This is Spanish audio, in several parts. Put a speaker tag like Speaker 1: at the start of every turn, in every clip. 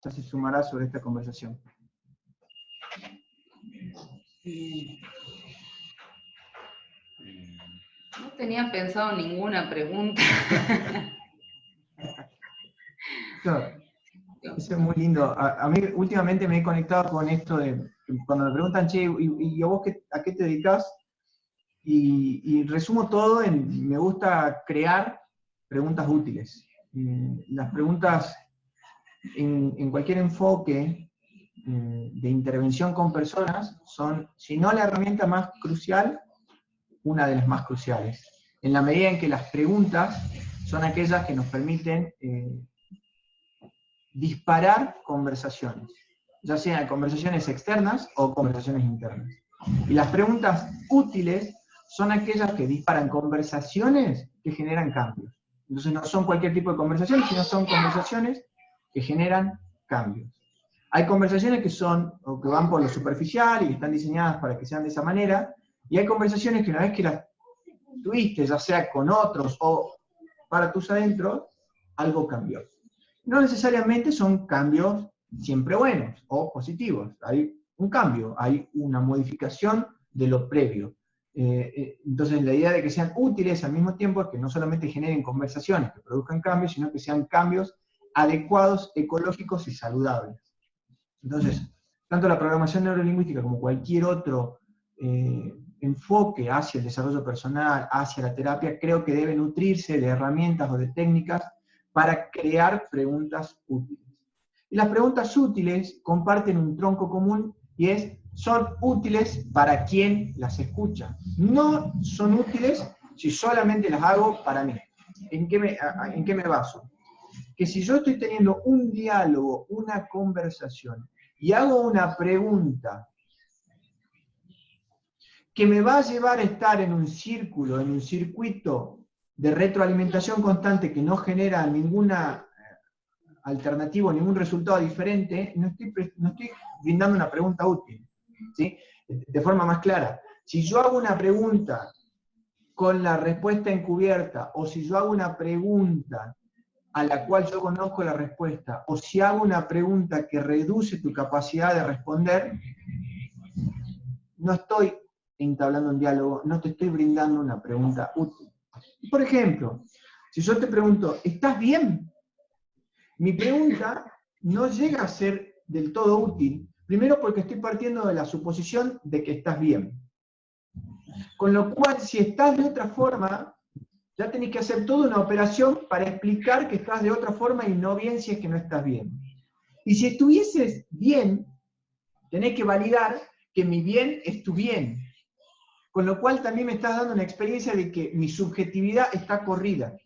Speaker 1: ya se sumará sobre esta conversación.
Speaker 2: No tenía pensado ninguna pregunta.
Speaker 1: Eso es muy lindo. A mí últimamente me he conectado con esto de, cuando me preguntan, che, ¿y a vos a qué te dedicas? Y resumo todo en, me gusta crear preguntas útiles. Las preguntas en cualquier enfoque de intervención con personas son, si no la herramienta más crucial, una de las más cruciales. En la medida en que las preguntas son aquellas que nos permiten disparar conversaciones, ya sean conversaciones externas o conversaciones internas. Y las preguntas útiles son aquellas que disparan conversaciones que generan cambios. Entonces no son cualquier tipo de conversaciones, sino son conversaciones que generan cambios. Hay conversaciones que son, o que van por lo superficial y que están diseñadas para que sean de esa manera, y hay conversaciones que una vez que las tuviste, ya sea con otros o para tus adentros, algo cambió. No necesariamente son cambios siempre buenos o positivos. Hay un cambio, hay una modificación de lo previo. Entonces la idea de que sean útiles al mismo tiempo es que no solamente generen conversaciones que produzcan cambios, sino que sean cambios adecuados, ecológicos y saludables. Entonces, tanto la programación neurolingüística como cualquier otro enfoque hacia el desarrollo personal, hacia la terapia, creo que debe nutrirse de herramientas o de técnicas para crear preguntas útiles. Y las preguntas útiles comparten un tronco común y son útiles para quien las escucha. No son útiles si solamente las hago para mí. ¿En qué me baso? Que si yo estoy teniendo un diálogo, una conversación, y hago una pregunta que me va a llevar a estar en un círculo, en un circuito de retroalimentación constante que no genera ninguna alternativa, ningún resultado diferente, no estoy brindando una pregunta útil, ¿sí? De forma más clara. Si yo hago una pregunta con la respuesta encubierta, o si yo hago una pregunta a la cual yo conozco la respuesta, o si hago una pregunta que reduce tu capacidad de responder, no estoy entablando un diálogo, no te estoy brindando una pregunta útil. Por ejemplo, si yo te pregunto, ¿estás bien? Mi pregunta no llega a ser del todo útil, primero porque estoy partiendo de la suposición de que estás bien. Con lo cual, si estás de otra forma, ya tenés que hacer toda una operación para explicar que estás de otra forma y no bien si es que no estás bien. Y si estuvieses bien, tenés que validar que mi bien es tu bien. Con lo cual también me estás dando una experiencia de que mi subjetividad está corrida.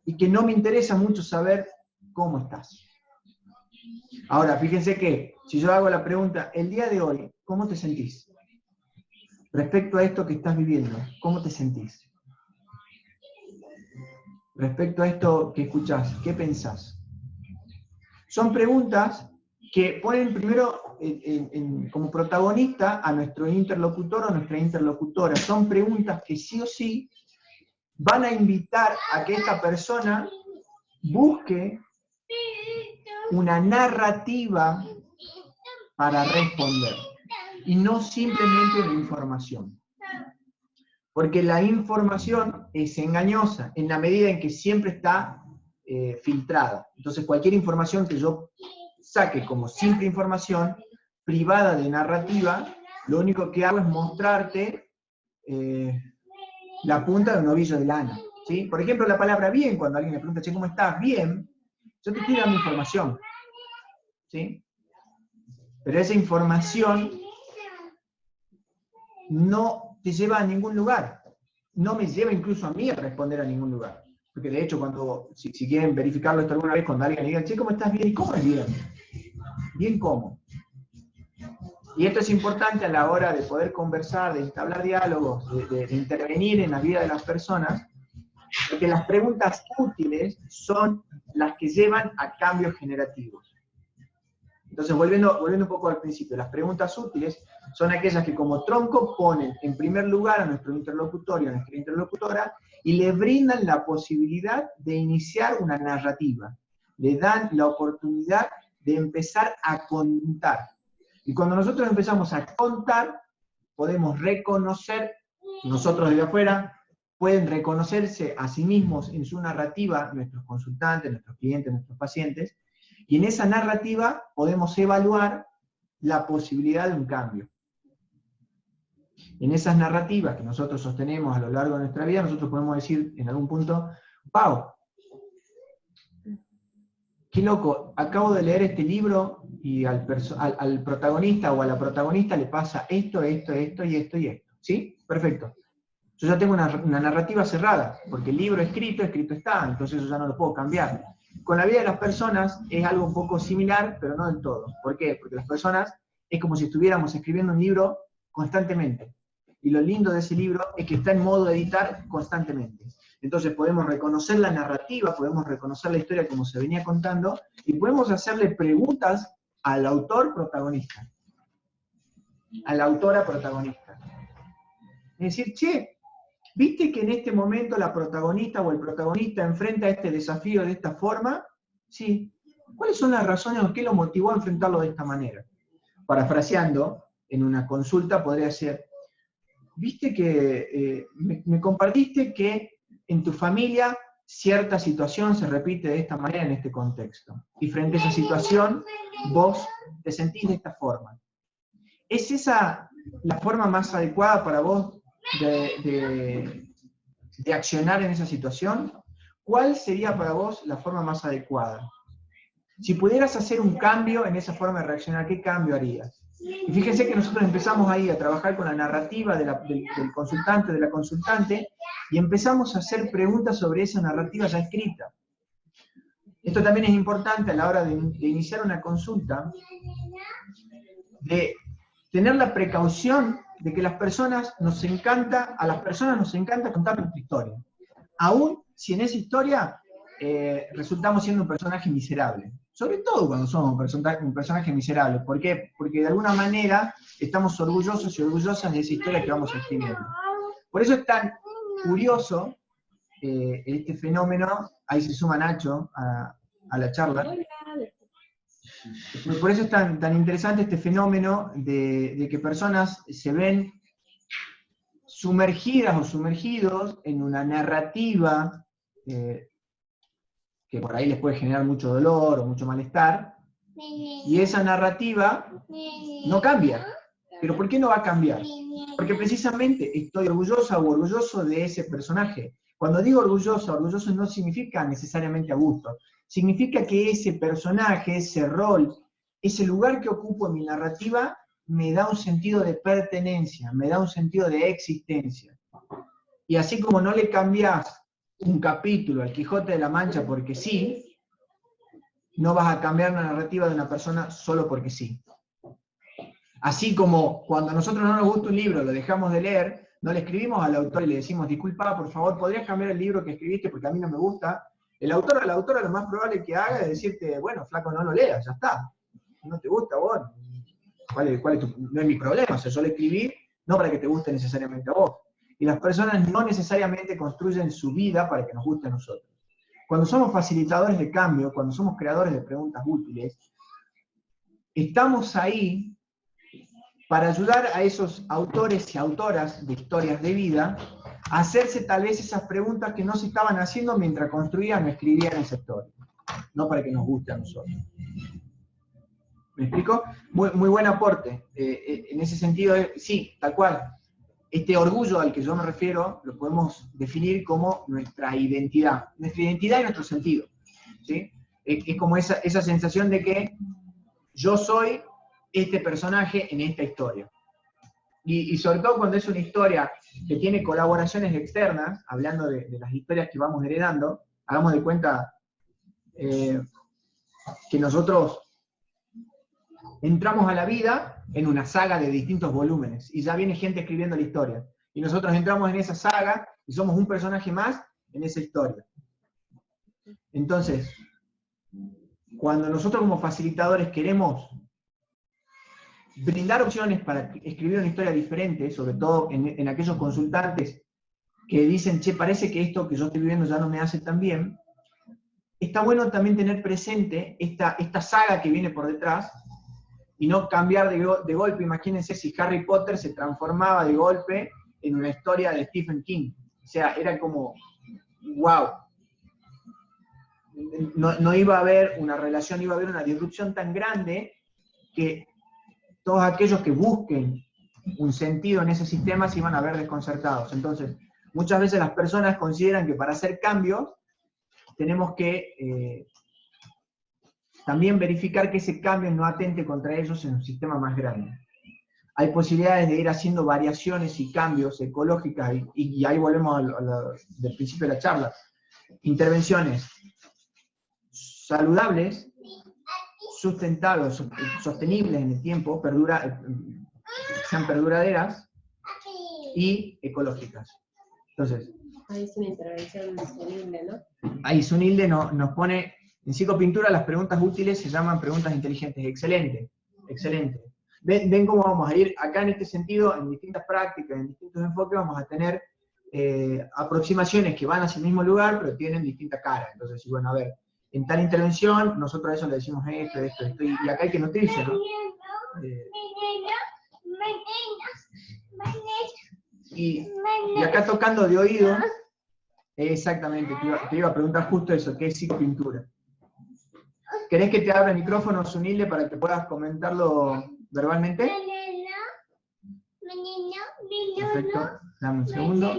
Speaker 1: Y que no me interesa mucho saber cómo estás. Ahora, fíjense que, si yo hago la pregunta, el día de hoy, ¿cómo te sentís? Respecto a esto que estás viviendo, ¿cómo te sentís? Respecto a esto que escuchás, ¿qué pensás? Son preguntas que ponen primero como protagonista a nuestro interlocutor o nuestra interlocutora. Son preguntas que sí o sí van a invitar a que esta persona busque una narrativa para responder, y no simplemente una información. Porque la información es engañosa en la medida en que siempre está filtrada. Entonces cualquier información que yo saque como simple información, privada de narrativa, lo único que hago es mostrarte la punta de un ovillo de lana, ¿sí? Por ejemplo, la palabra bien, cuando alguien me pregunta, che, ¿cómo estás? Bien, yo te estoy dando información, ¿sí? Pero esa información no te lleva a ningún lugar, no me lleva incluso a mí a responder a ningún lugar. Porque de hecho, si quieren verificarlo esto alguna vez, cuando alguien le diga, che, ¿cómo estás? Bien, ¿y cómo es bien? ¿Bien cómo? Y esto es importante a la hora de poder conversar, de entablar diálogos, de intervenir en la vida de las personas, porque las preguntas útiles son las que llevan a cambios generativos. Entonces, volviendo un poco al principio, las preguntas útiles son aquellas que como tronco ponen en primer lugar a nuestro interlocutor y a nuestra interlocutora y le brindan la posibilidad de iniciar una narrativa. Le dan la oportunidad de empezar a contar. Y cuando nosotros empezamos a contar, podemos reconocer, nosotros desde afuera, pueden reconocerse a sí mismos en su narrativa, nuestros consultantes, nuestros clientes, nuestros pacientes, y en esa narrativa podemos evaluar la posibilidad de un cambio. En esas narrativas que nosotros sostenemos a lo largo de nuestra vida, nosotros podemos decir en algún punto, ¡wow! ¡Qué loco! Acabo de leer este libro y al protagonista o a la protagonista le pasa esto, esto, esto y esto y esto. ¿Sí? Perfecto. Yo ya tengo una narrativa cerrada, porque el libro escrito está, entonces yo ya no lo puedo cambiar. Con la vida de las personas es algo un poco similar, pero no del todo. ¿Por qué? Porque las personas es como si estuviéramos escribiendo un libro constantemente. Y lo lindo de ese libro es que está en modo editar constantemente. Entonces podemos reconocer la narrativa, podemos reconocer la historia como se venía contando, y podemos hacerle preguntas al autor protagonista, a la autora protagonista. Es decir, che, ¿viste que en este momento la protagonista o el protagonista enfrenta este desafío de esta forma? Sí. ¿Cuáles son las razones o qué lo motivó a enfrentarlo de esta manera? Parafraseando, en una consulta podría ser, ¿viste que me compartiste que en tu familia cierta situación se repite de esta manera en este contexto? Y frente a esa situación, vos te sentís de esta forma. ¿Es esa la forma más adecuada para vos de accionar en esa situación? ¿Cuál sería para vos la forma más adecuada? Si pudieras hacer un cambio en esa forma de reaccionar, ¿qué cambio harías? Y fíjense que nosotros empezamos ahí a trabajar con la narrativa del consultante, de la consultante, y empezamos a hacer preguntas sobre esa narrativa ya escrita. Esto también es importante a la hora de iniciar una consulta, de tener la precaución de que a las personas nos encanta contar nuestra historia. Aún si en esa historia resultamos siendo un personaje miserable. Sobre todo cuando somos un personaje miserable. ¿Por qué? Porque de alguna manera estamos orgullosos y orgullosas de esa historia que vamos escribiendo. Por eso es tan curioso este fenómeno, ahí se suma Nacho a la charla. Por eso es tan interesante este fenómeno de que personas se ven sumergidas o sumergidos en una narrativa que por ahí les puede generar mucho dolor o mucho malestar, y esa narrativa no cambia. ¿Pero por qué no va a cambiar? Porque precisamente estoy orgullosa o orgulloso de ese personaje. Cuando digo orgulloso no significa necesariamente a gusto. Significa que ese personaje, ese rol, ese lugar que ocupo en mi narrativa, me da un sentido de pertenencia, me da un sentido de existencia. Y así como no le cambiás un capítulo al Quijote de la Mancha porque sí, no vas a cambiar la narrativa de una persona solo porque sí. Así como cuando a nosotros no nos gusta un libro, lo dejamos de leer, no le escribimos al autor y le decimos, disculpa, por favor, ¿podrías cambiar el libro que escribiste porque a mí no me gusta? El autor o la autora lo más probable que haga es decirte, bueno, flaco, no lo leas, ya está. No te gusta, vos, no es mi problema, o sea, yo lo escribí no para que te guste necesariamente a vos. Y las personas no necesariamente construyen su vida para que nos guste a nosotros. Cuando somos facilitadores de cambio, cuando somos creadores de preguntas útiles, estamos ahí para ayudar a esos autores y autoras de historias de vida a hacerse tal vez esas preguntas que no se estaban haciendo mientras construían o escribían esa historia. No para que nos guste a nosotros. ¿Me explico? Muy buen aporte. En ese sentido, sí, tal cual. Este orgullo al que yo me refiero lo podemos definir como nuestra identidad y nuestro sentido. ¿Sí? Es como esa sensación de que yo soy este personaje en esta historia. Y sobre todo cuando es una historia que tiene colaboraciones externas, hablando de las historias que vamos heredando, hagamos de cuenta que nosotros entramos a la vida en una saga de distintos volúmenes, y ya viene gente escribiendo la historia. Y nosotros entramos en esa saga, y somos un personaje más en esa historia. Entonces, cuando nosotros como facilitadores queremos brindar opciones para escribir una historia diferente, sobre todo en aquellos consultantes que dicen, che, parece que esto que yo estoy viviendo ya no me hace tan bien, está bueno también tener presente esta saga que viene por detrás, y no cambiar de golpe. Imagínense si Harry Potter se transformaba de golpe en una historia de Stephen King. O sea, era como, wow. No iba a haber una relación, iba a haber una disrupción tan grande que todos aquellos que busquen un sentido en ese sistema se iban a ver desconcertados. Entonces, muchas veces las personas consideran que para hacer cambios tenemos que también verificar que ese cambio no atente contra ellos en un sistema más grande. Hay posibilidades de ir haciendo variaciones y cambios ecológicas, y ahí volvemos del principio de la charla. Intervenciones saludables, sustentables, sostenibles en el tiempo, sean perduraderas y ecológicas. Entonces,
Speaker 3: ahí es una intervención sostenible, ¿no?
Speaker 1: Ahí Sunilde nos pone, en psicopintura las preguntas útiles se llaman preguntas inteligentes. Excelente, excelente. Ven cómo vamos a ir acá en este sentido, en distintas prácticas, en distintos enfoques, vamos a tener aproximaciones que van hacia el mismo lugar, pero tienen distinta cara. Entonces, bueno, a ver, en tal intervención, nosotros a eso le decimos esto, y acá hay que nutrirse, ¿no? Y acá tocando de oído, exactamente, te iba a preguntar justo eso, ¿qué es psicopintura? ¿Querés que te abra el micrófono, Sunilde, para que puedas comentarlo verbalmente? Perfecto, dame un segundo.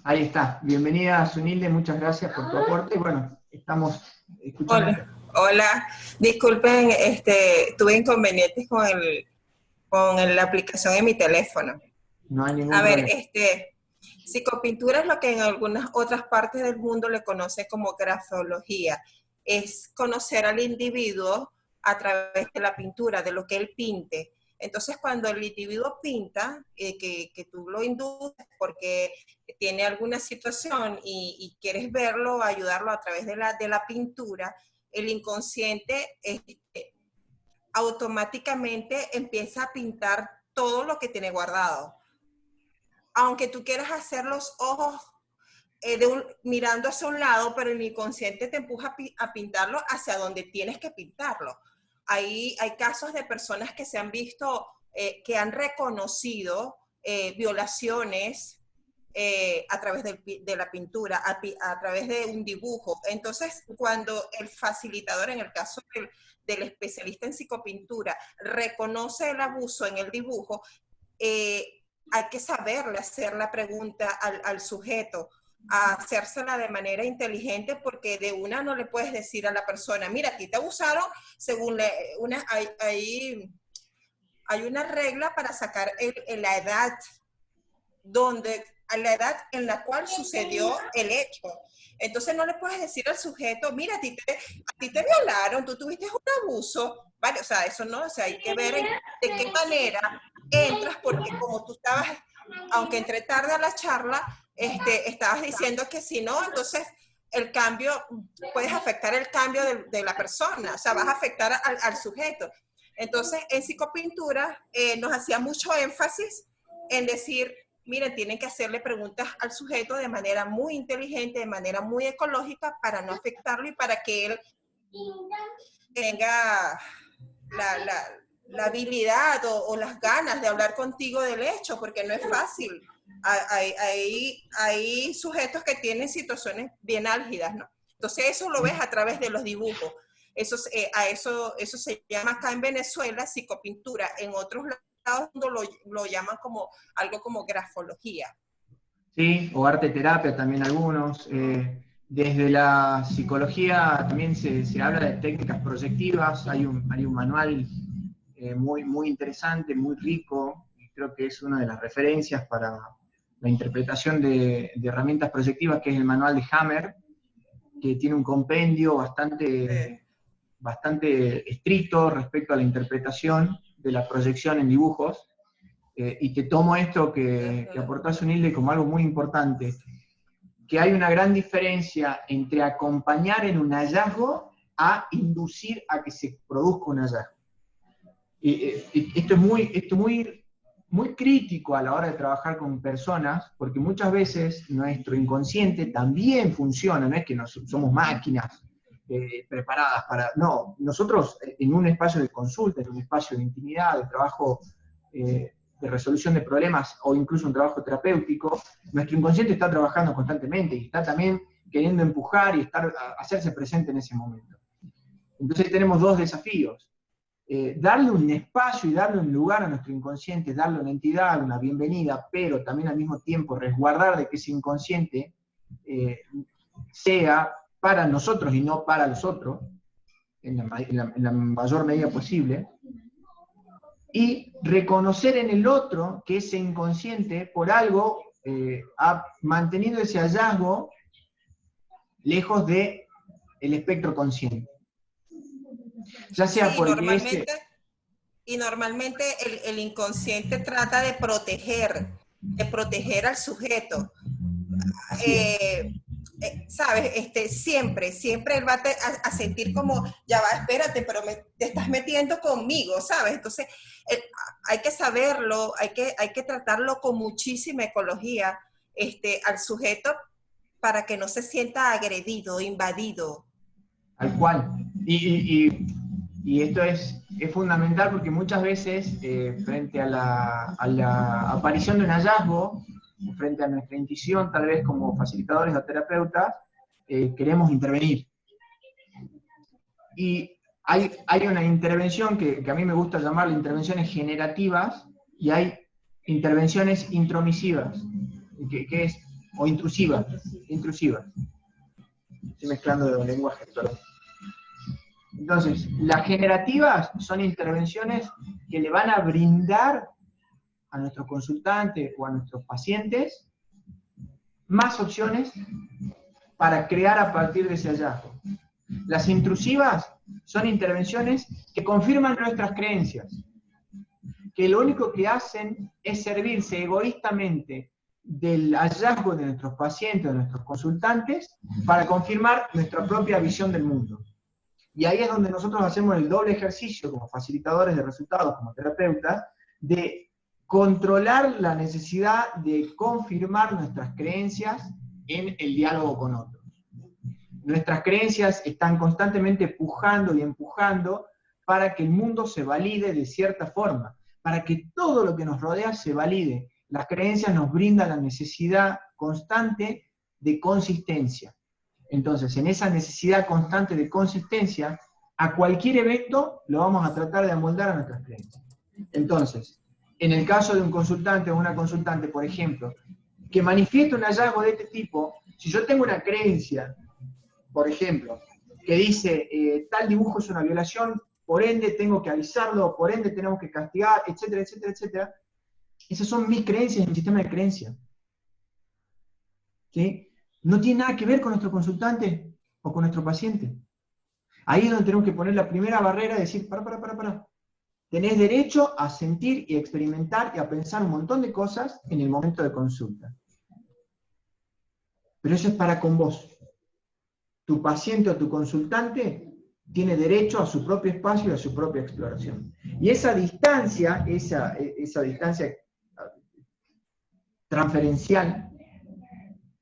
Speaker 1: Ahí está, bienvenida Sunilde, muchas gracias por tu aporte. Bueno, estamos escuchando.
Speaker 4: Hola, disculpen, tuve inconvenientes con la aplicación en mi teléfono.
Speaker 1: No hay ningún
Speaker 4: problema. A ver,
Speaker 1: problema.
Speaker 4: Psicopintura es lo que en algunas otras partes del mundo le conoce como grafología. Es conocer al individuo a través de la pintura, de lo que él pinte. Entonces, cuando el individuo pinta, que tú lo induces porque tiene alguna situación y quieres verlo, ayudarlo a través de la pintura, el inconsciente automáticamente empieza a pintar todo lo que tiene guardado. Aunque tú quieras hacer los ojos mirando hacia un lado, pero el inconsciente te empuja a pintarlo hacia donde tienes que pintarlo. Hay casos de personas que se han visto, que han reconocido violaciones a través de la pintura, a través de un dibujo. Entonces, cuando el facilitador, en el caso del especialista en psicopintura, reconoce el abuso en el dibujo, hay que saberle hacer la pregunta al sujeto, a hacérsela de manera inteligente, porque de una no le puedes decir a la persona, mira, aquí te abusaron, según hay una regla para sacar la edad, a la edad en la cual sucedió el hecho. Entonces no le puedes decir al sujeto, mira, a ti te violaron, tú tuviste un abuso, ¿vale? O sea, eso no, o sea, hay que ver de qué manera entras, porque como tú estabas, aunque entré tarde a la charla, estabas diciendo que si no, entonces el cambio, puedes afectar el cambio de la persona, o sea, vas a afectar al sujeto. Entonces, en psicopintura nos hacía mucho énfasis en decir, miren, tienen que hacerle preguntas al sujeto de manera muy inteligente, de manera muy ecológica, para no afectarlo y para que él tenga la habilidad o las ganas de hablar contigo del hecho, porque no es fácil. Hay sujetos que tienen situaciones bien álgidas, ¿no? Entonces eso lo ves a través de los dibujos. Eso se llama acá en Venezuela psicopintura. En otros lados lo llaman como algo como grafología.
Speaker 1: Sí, o arte terapia también algunos. Desde la psicología también se habla de técnicas proyectivas. Hay un manual muy interesante, muy rico. Creo que es una de las referencias para la interpretación de herramientas proyectivas, que es el manual de Hammer, que tiene un compendio bastante estricto respecto a la interpretación de la proyección en dibujos. Y te tomo esto que aportás, Sunilde, como algo muy importante, que hay una gran diferencia entre acompañar en un hallazgo a inducir a que se produzca un hallazgo. Y esto es muy muy crítico a la hora de trabajar con personas, porque muchas veces nuestro inconsciente también funciona, no es que somos máquinas preparadas para... No, nosotros en un espacio de consulta, en un espacio de intimidad, de trabajo de resolución de problemas o incluso un trabajo terapéutico, nuestro inconsciente está trabajando constantemente y está también queriendo empujar y hacerse presente en ese momento. Entonces tenemos dos desafíos. Darle un espacio y darle un lugar a nuestro inconsciente, darle una entidad, una bienvenida, pero también al mismo tiempo resguardar de que ese inconsciente sea para nosotros y no para los otros, en la mayor medida posible, y reconocer en el otro que ese inconsciente, por algo, ha mantenido ese hallazgo lejos del espectro consciente. Ya sea
Speaker 4: Sí,
Speaker 1: porque
Speaker 4: normalmente el inconsciente trata de proteger al sujeto. ¿Sabes? Siempre él va a sentir como, ya va, espérate, pero te estás metiendo conmigo, ¿sabes? Entonces, hay que saberlo, hay que tratarlo con muchísima ecología al sujeto para que no se sienta agredido, invadido.
Speaker 1: Al cual. Y esto es fundamental porque muchas veces, frente a la aparición de un hallazgo, frente a nuestra intuición, tal vez como facilitadores o terapeutas, queremos intervenir. Y hay una intervención que a mí me gusta llamarla intervenciones generativas, y hay intervenciones intromisivas, que es, o intrusivas. Estoy mezclando de lenguaje, perdón. Entonces, las generativas son intervenciones que le van a brindar a nuestros consultantes o a nuestros pacientes más opciones para crear a partir de ese hallazgo. Las intrusivas son intervenciones que confirman nuestras creencias, que lo único que hacen es servirse egoístamente del hallazgo de nuestros pacientes o de nuestros consultantes para confirmar nuestra propia visión del mundo. Y ahí es donde nosotros hacemos el doble ejercicio como facilitadores de resultados, como terapeutas, de controlar la necesidad de confirmar nuestras creencias en el diálogo con otros. Nuestras creencias están constantemente pujando y empujando para que el mundo se valide de cierta forma, para que todo lo que nos rodea se valide. Las creencias nos brindan la necesidad constante de consistencia. Entonces, en esa necesidad constante de consistencia, a cualquier evento lo vamos a tratar de amoldar a nuestras creencias. Entonces, en el caso de un consultante o una consultante, por ejemplo, que manifiesta un hallazgo de este tipo, si yo tengo una creencia, por ejemplo, que dice, tal dibujo es una violación, por ende tengo que avisarlo, por ende tenemos que castigar, etcétera, etcétera, etcétera, esas son mis creencias, mi sistema de creencias. ¿Sí? No tiene nada que ver con nuestro consultante o con nuestro paciente. Ahí es donde tenemos que poner la primera barrera y decir, para. Tenés derecho a sentir y experimentar y a pensar un montón de cosas en el momento de consulta. Pero eso es para con vos. Tu paciente o tu consultante tiene derecho a su propio espacio y a su propia exploración. Y esa distancia, esa distancia transferencial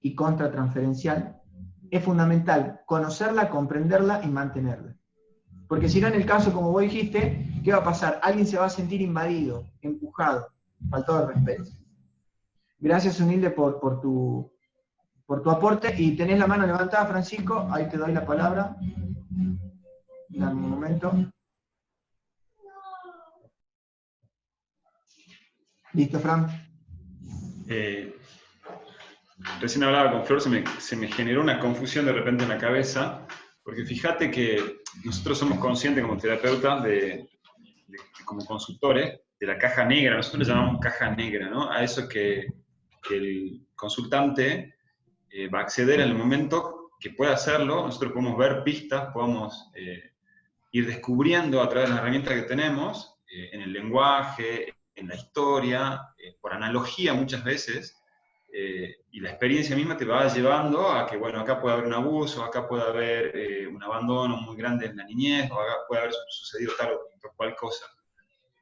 Speaker 1: y contratransferencial, es fundamental conocerla, comprenderla y mantenerla. Porque si no, en el caso, como vos dijiste, ¿qué va a pasar? Alguien se va a sentir invadido, empujado, faltado de respeto. Gracias, Unilde, por tu aporte. Y tenés la mano levantada, Francisco, ahí te doy la palabra. Dame un momento. ¿Listo, Fran?
Speaker 5: Recién hablaba con Flor, se me generó una confusión de repente en la cabeza, porque fíjate que nosotros somos conscientes como terapeutas, como consultores, de la caja negra. Nosotros le llamamos caja negra, ¿no? A eso que el consultante va a acceder en el momento que pueda hacerlo. Nosotros podemos ver pistas, podemos ir descubriendo a través de las herramientas que tenemos, en el lenguaje, en la historia, por analogía muchas veces, y la experiencia misma te va llevando a que, bueno, acá puede haber un abuso, acá puede haber un abandono muy grande en la niñez, o acá puede haber sucedido tal o cual cosa.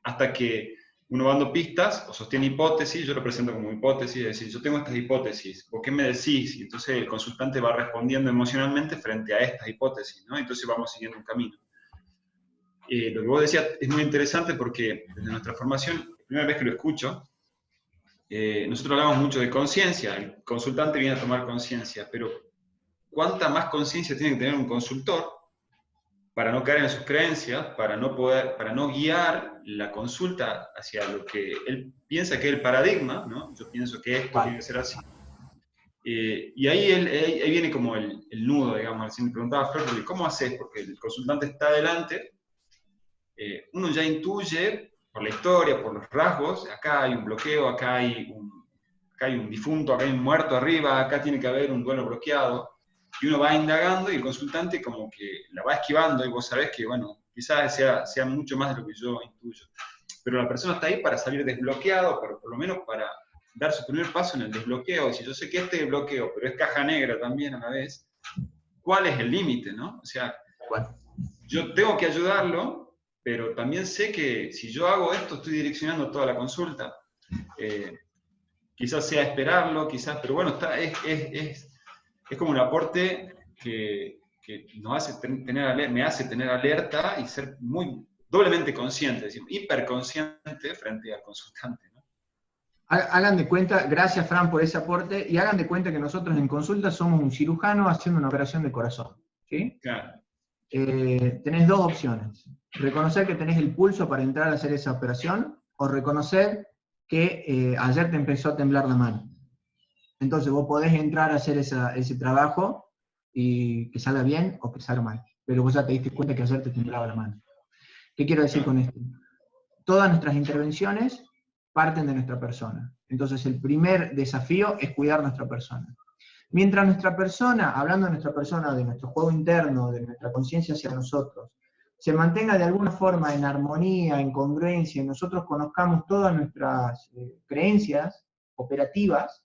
Speaker 5: Hasta que uno va dando pistas o sostiene hipótesis, yo lo presento como hipótesis, es decir, yo tengo estas hipótesis, ¿por qué me decís? Y entonces el consultante va respondiendo emocionalmente frente a estas hipótesis, ¿no? Entonces vamos siguiendo un camino. Lo que vos decías es muy interesante porque desde nuestra formación, la primera vez que lo escucho, nosotros hablamos mucho de conciencia, el consultante viene a tomar conciencia, pero ¿cuánta más conciencia tiene que tener un consultor para no caer en sus creencias, para no guiar la consulta hacia lo que él piensa que es el paradigma, ¿no? Yo pienso que esto tiene que ser así. Y ahí viene como el nudo, digamos. Si me preguntaba Flor, ¿cómo haces? Porque el consultante está adelante, uno ya intuye por la historia, por los rasgos, acá hay un bloqueo, acá hay un difunto, acá hay un muerto arriba, acá tiene que haber un duelo bloqueado. Y uno va indagando y el consultante como que la va esquivando y vos sabés que, bueno, quizás sea mucho más de lo que yo intuyo. Pero la persona está ahí para salir desbloqueado, pero por lo menos para dar su primer paso en el desbloqueo. Y si yo sé que este bloqueo, pero es caja negra también a la vez, ¿cuál es el límite, no? O sea, yo tengo que ayudarlo, pero también sé que si yo hago esto, estoy direccionando toda la consulta. Quizás sea esperarlo, quizás, pero bueno, es como un aporte que me hace tener alerta y ser muy doblemente consciente, es decir, hiperconsciente frente al consultante, ¿no?
Speaker 1: Hagan de cuenta, gracias Fran por ese aporte, y hagan de cuenta que nosotros en consulta somos un cirujano haciendo una operación de corazón, ¿sí?
Speaker 5: Claro.
Speaker 1: Tenés dos opciones: reconocer que tenés el pulso para entrar a hacer esa operación, o reconocer que ayer te empezó a temblar la mano. Entonces vos podés entrar a hacer ese trabajo y que salga bien o que salga mal, pero vos ya te diste cuenta que ayer te temblaba la mano. ¿Qué quiero decir con esto? Todas nuestras intervenciones parten de nuestra persona. Entonces el primer desafío es cuidar nuestra persona. Mientras nuestra persona, hablando de nuestra persona, de nuestro juego interno, de nuestra conciencia hacia nosotros, se mantenga de alguna forma en armonía, en congruencia, y nosotros conozcamos todas nuestras creencias operativas,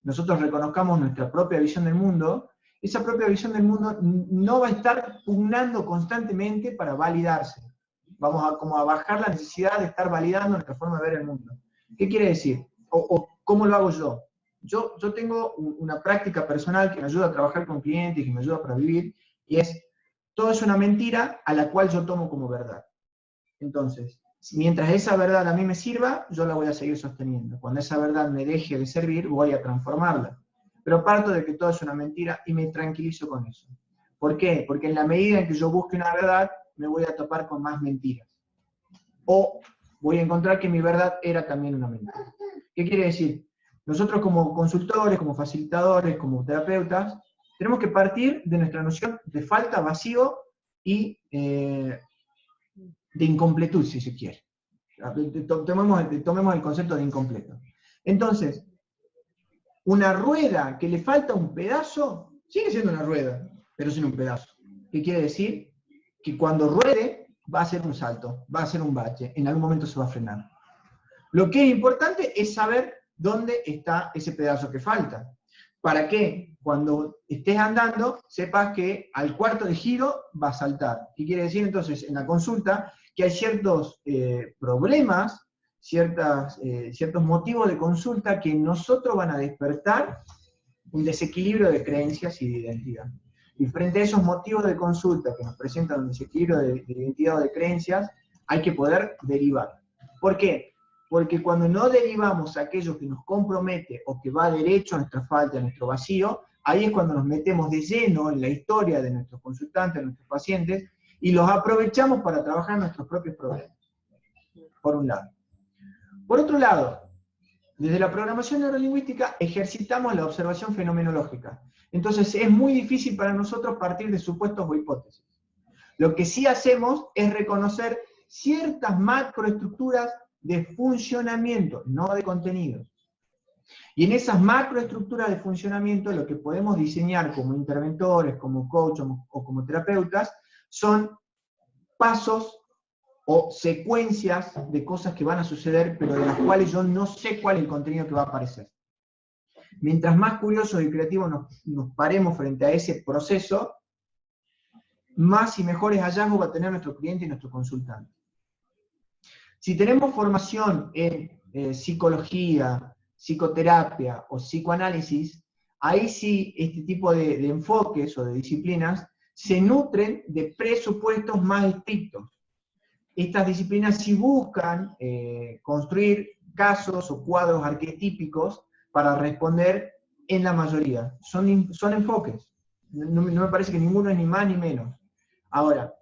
Speaker 1: nosotros reconozcamos nuestra propia visión del mundo, esa propia visión del mundo no va a estar pugnando constantemente para validarse. Vamos a bajar la necesidad de estar validando nuestra forma de ver el mundo. ¿Qué quiere decir? O ¿cómo lo hago yo? Yo tengo una práctica personal que me ayuda a trabajar con clientes, que me ayuda para vivir, y es: todo es una mentira a la cual yo tomo como verdad. Entonces, mientras esa verdad a mí me sirva, yo la voy a seguir sosteniendo. Cuando esa verdad me deje de servir, voy a transformarla. Pero parto de que todo es una mentira y me tranquilizo con eso. ¿Por qué? Porque en la medida en que yo busque una verdad, me voy a topar con más mentiras. O voy a encontrar que mi verdad era también una mentira. ¿Qué quiere decir? Nosotros como consultores, como facilitadores, como terapeutas, tenemos que partir de nuestra noción de falta, vacío y de incompletud, si se quiere. Tomemos el concepto de incompleto. Entonces, una rueda que le falta un pedazo, sigue siendo una rueda, pero sin un pedazo. ¿Qué quiere decir? Que cuando ruede, va a ser un salto, va a ser un bache, en algún momento se va a frenar. Lo que es importante es saber dónde está ese pedazo que falta. ¿Para qué? Cuando estés andando, sepas que al cuarto de giro va a saltar. ¿Qué quiere decir entonces en la consulta? Que hay ciertos problemas, ciertos motivos de consulta que en nosotros van a despertar un desequilibrio de creencias y de identidad. Y frente a esos motivos de consulta que nos presentan un desequilibrio de identidad o de creencias, hay que poder derivar. ¿Por qué? Porque cuando no derivamos aquello que nos compromete o que va derecho a nuestra falta, a nuestro vacío, ahí es cuando nos metemos de lleno en la historia de nuestros consultantes, de nuestros pacientes, y los aprovechamos para trabajar en nuestros propios problemas, por un lado. Por otro lado, desde la programación neurolingüística ejercitamos la observación fenomenológica. Entonces es muy difícil para nosotros partir de supuestos o hipótesis. Lo que sí hacemos es reconocer ciertas macroestructuras de funcionamiento, no de contenidos. Y en esas macroestructuras de funcionamiento lo que podemos diseñar como interventores, como coach o como terapeutas son pasos o secuencias de cosas que van a suceder, pero de las cuales yo no sé cuál es el contenido que va a aparecer. Mientras más curiosos y creativos nos paremos frente a ese proceso, más y mejores hallazgos va a tener nuestro cliente y nuestro consultante. Si tenemos formación en psicología, psicoterapia o psicoanálisis, ahí sí este tipo de enfoques o de disciplinas se nutren de presupuestos más estrictos. Estas disciplinas sí buscan construir casos o cuadros arquetípicos para responder en la mayoría. Son enfoques. No me parece que ninguno es ni más ni menos. Ahora,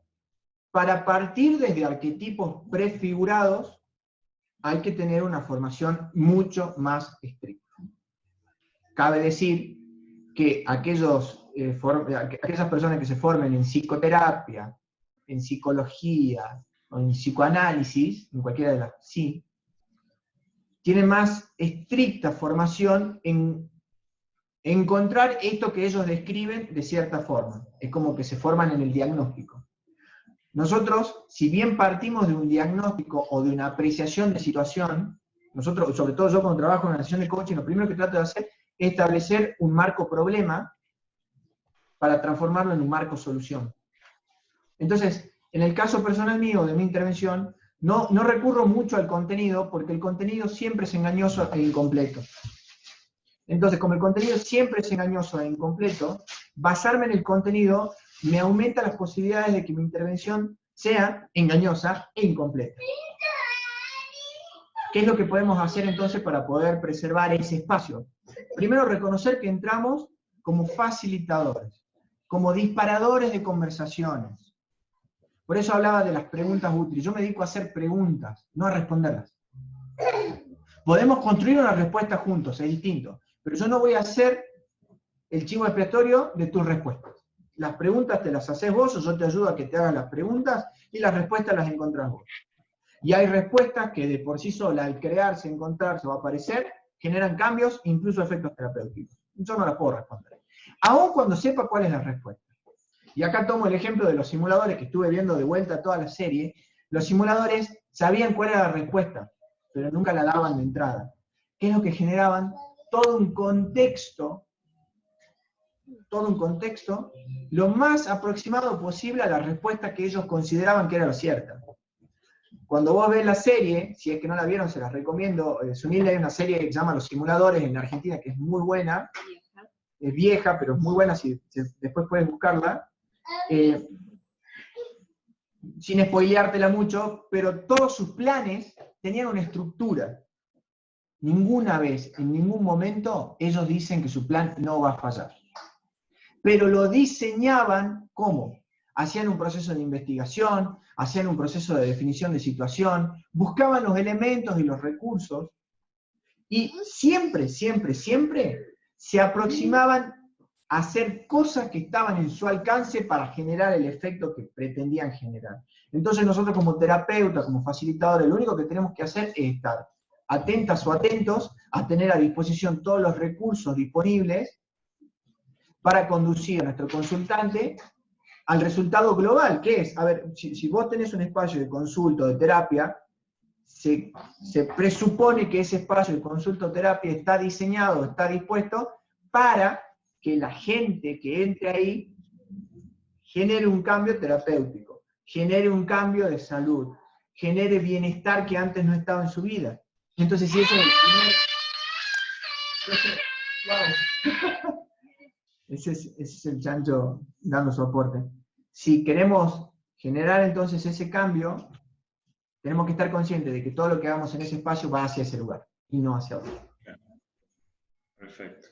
Speaker 1: para partir desde arquetipos prefigurados, hay que tener una formación mucho más estricta. Cabe decir que aquellas personas que se formen en psicoterapia, en psicología, o en psicoanálisis, en cualquiera de las, sí, tienen más estricta formación en encontrar esto que ellos describen de cierta forma. Es como que se forman en el diagnóstico. Nosotros, si bien partimos de un diagnóstico o de una apreciación de situación, nosotros, sobre todo yo cuando trabajo en una sesión de coaching, lo primero que trato de hacer es establecer un marco problema para transformarlo en un marco solución. Entonces, en el caso personal mío, de mi intervención, no recurro mucho al contenido, porque el contenido siempre es engañoso e incompleto. Entonces, como el contenido siempre es engañoso e incompleto, basarme en el contenido me aumenta las posibilidades de que mi intervención sea engañosa e incompleta. ¿Qué es lo que podemos hacer entonces para poder preservar ese espacio? Primero, reconocer que entramos como facilitadores, como disparadores de conversaciones. Por eso hablaba de las preguntas útiles. Yo me dedico a hacer preguntas, no a responderlas. Podemos construir una respuesta juntos, es distinto. Pero yo no voy a ser el chivo expiatorio de tus respuestas. Las preguntas te las haces vos, o yo te ayudo a que te hagas las preguntas, y las respuestas las encontrás vos. Y hay respuestas que de por sí sola, al crearse, encontrarse o aparecer, generan cambios, incluso efectos terapéuticos. Yo no las puedo responder. Aun cuando sepa cuál es la respuesta. Y acá tomo el ejemplo de los simuladores, que estuve viendo de vuelta toda la serie. Los simuladores sabían cuál era la respuesta, pero nunca la daban de entrada. ¿Qué es lo que generaban? Todo un contexto lo más aproximado posible a la respuesta que ellos consideraban que era la cierta. Cuando vos ves la serie, si es que no la vieron, se las recomiendo. Sunil, hay una serie que se llama Los Simuladores en Argentina, que es muy buena. Es vieja, pero es muy buena, si después puedes buscarla. Sin spoileártela mucho, pero todos sus planes tenían una estructura. Ninguna vez, en ningún momento, ellos dicen que su plan no va a fallar. Pero lo diseñaban, ¿cómo? Hacían un proceso de investigación, hacían un proceso de definición de situación, buscaban los elementos y los recursos, y siempre, siempre, siempre se aproximaban a hacer cosas que estaban en su alcance para generar el efecto que pretendían generar. Entonces nosotros como terapeutas, como facilitadores, lo único que tenemos que hacer es estar atentas o atentos a tener a disposición todos los recursos disponibles para conducir a nuestro consultante al resultado global, que es, a ver, si vos tenés un espacio de consulta o de terapia, se presupone que ese espacio de consulta o terapia está diseñado, está dispuesto para que la gente que entre ahí genere un cambio terapéutico, genere un cambio de salud, genere bienestar que antes no estaba en su vida. Entonces, si eso es el primer... ¡Wow! Ese es el chancho dando su aporte. Si queremos generar entonces ese cambio, tenemos que estar conscientes de que todo lo que hagamos en ese espacio va hacia ese lugar, y no hacia otro.
Speaker 5: Perfecto.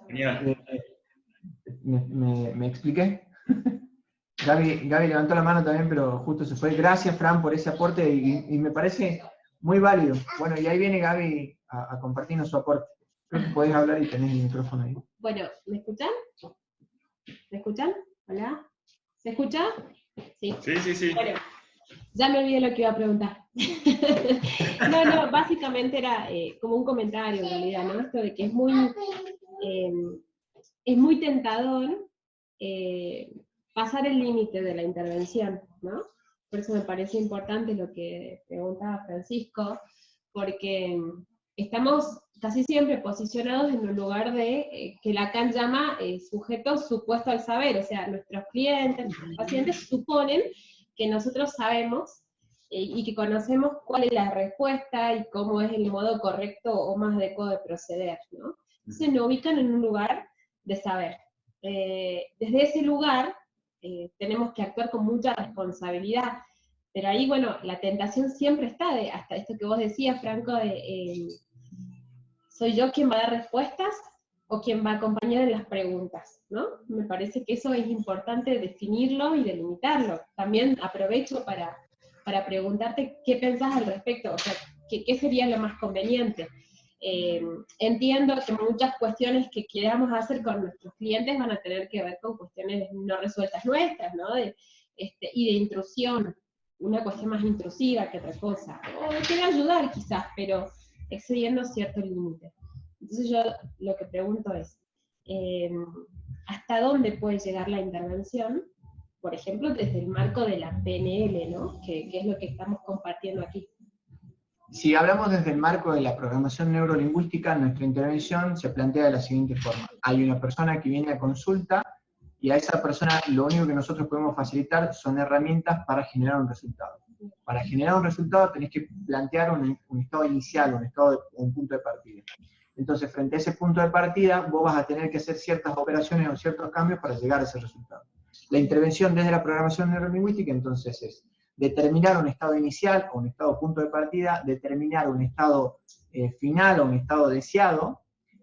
Speaker 5: Genial.
Speaker 1: ¿Me expliqué? Gaby levantó la mano también, pero justo se fue. Gracias, Fran, por ese aporte, y me parece muy válido. Bueno, y ahí viene Gaby a compartirnos su aporte. Creo que podés hablar y tenés el micrófono ahí.
Speaker 3: Bueno, ¿me escuchan? ¿Me escuchan? ¿Hola? ¿Se escucha? Sí.
Speaker 5: Sí.
Speaker 3: Bueno, ya me olvidé lo que iba a preguntar. No, básicamente era como un comentario en realidad, ¿no? Esto de que es muy tentador pasar el límite de la intervención, ¿no? Por eso me parece importante lo que preguntaba Francisco, porque estamos casi siempre posicionados en un lugar de que Lacan llama sujetos supuestos al saber, o sea, nuestros clientes, nuestros pacientes suponen que nosotros sabemos y que conocemos cuál es la respuesta y cómo es el modo correcto o más adecuado de proceder, ¿no? Entonces nos ubican en un lugar de saber. Desde ese lugar tenemos que actuar con mucha responsabilidad, pero ahí, bueno, la tentación siempre está, hasta esto que vos decías, Franco, ¿soy yo quien va a dar respuestas o quien va a acompañar en las preguntas? ¿No? Me parece que eso es importante definirlo y delimitarlo. También aprovecho para preguntarte qué pensás al respecto, o sea, qué sería lo más conveniente. Entiendo que muchas cuestiones que queramos hacer con nuestros clientes van a tener que ver con cuestiones no resueltas nuestras, ¿no? Y de intrusión, una cuestión más intrusiva que otra cosa. O de querer ayudar quizás, pero excediendo cierto límite. Entonces yo lo que pregunto es, ¿hasta dónde puede llegar la intervención? Por ejemplo, desde el marco de la PNL, ¿no? Que es lo que estamos compartiendo aquí.
Speaker 1: Si hablamos desde el marco de la programación neurolingüística, nuestra intervención se plantea de la siguiente forma. Hay una persona que viene a consulta y a esa persona lo único que nosotros podemos facilitar son herramientas para generar un resultado. Para generar un resultado tenés que plantear un estado inicial, un punto de partida. Entonces, frente a ese punto de partida, vos vas a tener que hacer ciertas operaciones o ciertos cambios para llegar a ese resultado. La intervención desde la programación neurolingüística, entonces, es determinar un estado inicial o un estado punto de partida, determinar un estado final o un estado deseado,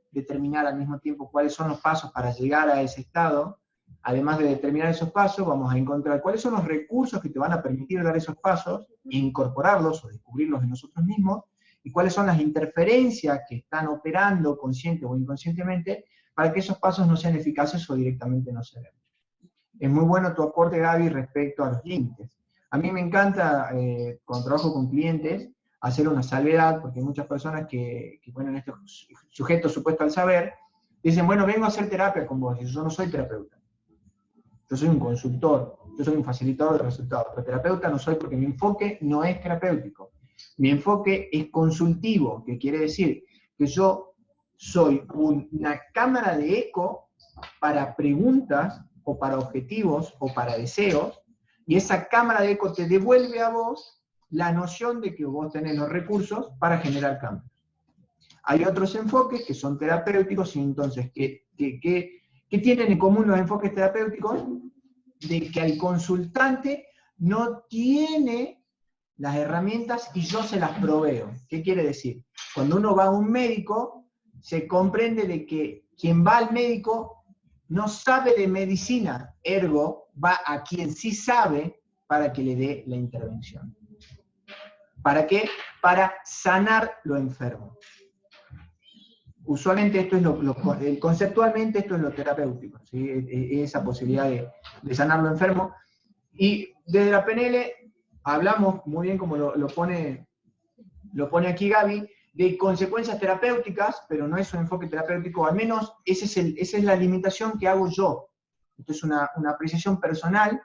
Speaker 1: determinar al mismo tiempo cuáles son los pasos para llegar a ese estado. Además de determinar esos pasos, vamos a encontrar cuáles son los recursos que te van a permitir dar esos pasos, e incorporarlos o descubrirlos en nosotros mismos, y cuáles son las interferencias que están operando consciente o inconscientemente para que esos pasos no sean eficaces o directamente no se den. Es muy bueno tu aporte, Gaby, respecto a los límites. A mí me encanta, cuando trabajo con clientes, hacer una salvedad, porque hay muchas personas que bueno, en este sujeto supuesto al saber, dicen, bueno, vengo a hacer terapia con vos, y yo no soy terapeuta. Yo soy un consultor, yo soy un facilitador de resultados, pero terapeuta no soy porque mi enfoque no es terapéutico. Mi enfoque es consultivo, que quiere decir que yo soy una cámara de eco para preguntas, o para objetivos, o para deseos, y esa cámara de eco te devuelve a vos la noción de que vos tenés los recursos para generar cambios. Hay otros enfoques que son terapéuticos, y entonces, ¿qué tienen en común los enfoques terapéuticos? De que el consultante no tiene las herramientas y yo se las proveo. ¿Qué quiere decir? Cuando uno va a un médico, se comprende de que quien va al médico no sabe de medicina, ergo va a quien sí sabe para que le dé la intervención. ¿Para qué? Para sanar lo enfermo. Usualmente esto es conceptualmente esto es lo terapéutico, ¿sí? Esa posibilidad de sanar lo enfermo. Y desde la PNL hablamos muy bien, como lo pone aquí Gaby, de consecuencias terapéuticas, pero no es un enfoque terapéutico, al menos esa es la limitación que hago yo. Esto es una apreciación personal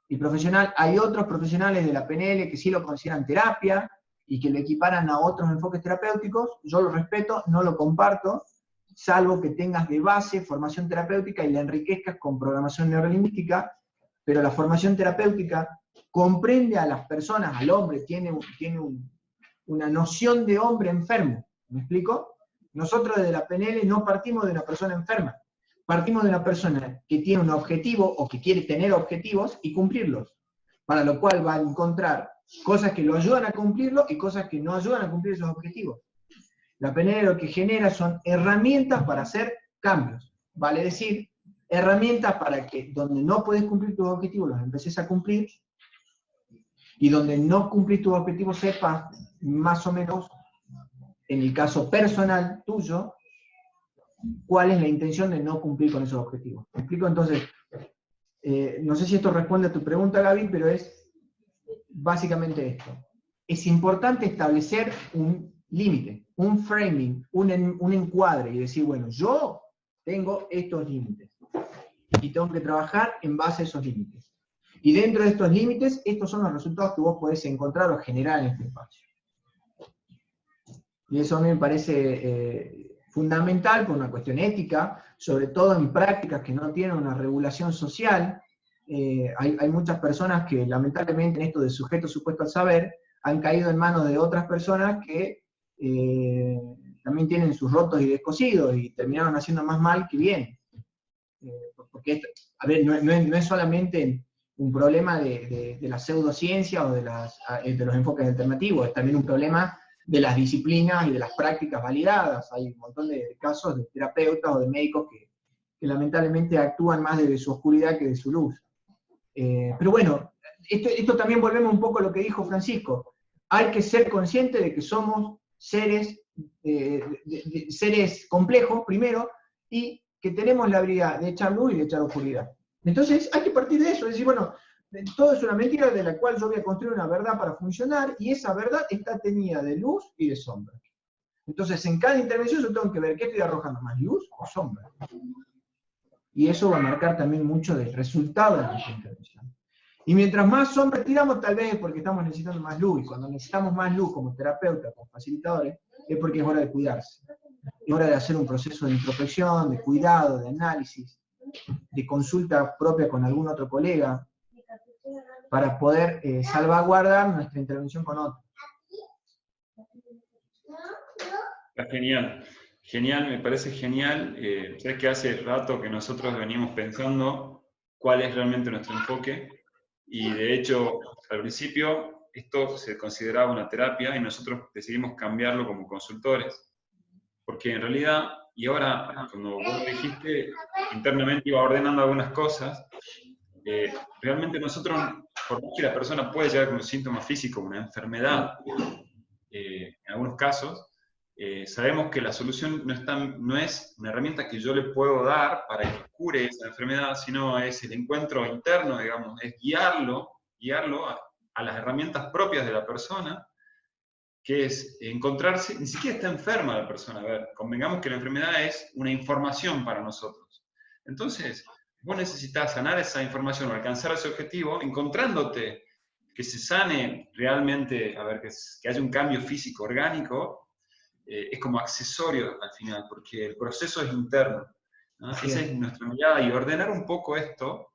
Speaker 1: y profesional. Hay otros profesionales de la PNL que sí lo consideran terapia y que lo equiparan a otros enfoques terapéuticos. Yo lo respeto, no lo comparto, salvo que tengas de base formación terapéutica y la enriquezcas con programación neurolingüística, pero la formación terapéutica comprende a las personas, al hombre, tiene una noción de hombre enfermo. ¿Me explico? Nosotros desde la PNL no partimos de una persona enferma, partimos de una persona que tiene un objetivo o que quiere tener objetivos y cumplirlos, para lo cual va a encontrar cosas que lo ayudan a cumplirlo y cosas que no ayudan a cumplir esos objetivos. La PNL lo que genera son herramientas para hacer cambios, vale decir, herramientas para que donde no puedes cumplir tus objetivos los empeces a cumplir, y donde no cumplís tus objetivos sepas más o menos, en el caso personal tuyo, cuál es la intención de no cumplir con esos objetivos. ¿Me explico? Entonces, no sé si esto responde a tu pregunta, Gaby, pero es básicamente esto. Es importante establecer un límite, un framing, un encuadre, y decir, bueno, yo tengo estos límites, y tengo que trabajar en base a esos límites. Y dentro de estos límites, estos son los resultados que vos podés encontrar o generar en este espacio. Y eso a mí me parece fundamental por una cuestión ética, sobre todo en prácticas que no tienen una regulación social. Hay muchas personas que lamentablemente en esto de sujeto supuesto al saber, han caído en manos de otras personas que también tienen sus rotos y descosidos y terminaron haciendo más mal que bien. Porque, a ver, no es solamente un problema de la pseudociencia o de los enfoques alternativos, es también un problema de las disciplinas y de las prácticas validadas. Hay un montón de casos de terapeutas o de médicos que lamentablemente actúan más desde su oscuridad que de su luz. Pero bueno, esto también volvemos un poco a lo que dijo Francisco. Hay que ser consciente de que somos seres complejos, primero, y que tenemos la habilidad de echar luz y de echar oscuridad. Entonces hay que partir de eso, es decir, bueno, todo es una mentira de la cual yo voy a construir una verdad para funcionar, y esa verdad está teñida de luz y de sombra. Entonces en cada intervención yo tengo que ver qué estoy arrojando, más luz o sombra. Y eso va a marcar también mucho del resultado de nuestra intervención. Y mientras más sombra tiramos, tal vez es porque estamos necesitando más luz, y cuando necesitamos más luz como terapeutas, como facilitadores, es porque es hora de cuidarse. Es hora de hacer un proceso de introspección, de cuidado, de análisis, de consulta propia con algún otro colega, para poder salvaguardar nuestra intervención con otros.
Speaker 5: Está genial, genial, me parece genial. Sé que hace rato que nosotros venimos pensando cuál es realmente nuestro enfoque, y de hecho, al principio, esto se consideraba una terapia, y nosotros decidimos cambiarlo como consultores. Porque en realidad, y ahora, como vos dijiste, internamente iba ordenando algunas cosas, realmente nosotros, por más que la persona puede llegar con un síntoma físico, una enfermedad, en algunos casos, sabemos que la solución no es una herramienta que yo le puedo dar para que cure esa enfermedad, sino es el encuentro interno, digamos, es guiarlo a las herramientas propias de la persona, que es encontrarse, ni siquiera está enferma la persona, a ver, convengamos que la enfermedad es una información para nosotros. Entonces, vos necesitas sanar esa información o alcanzar ese objetivo encontrándote, que se sane realmente, a ver, que haya un cambio físico, orgánico, es como accesorio al final, porque el proceso es interno, ¿no? Esa es nuestra mirada, y ordenar un poco esto,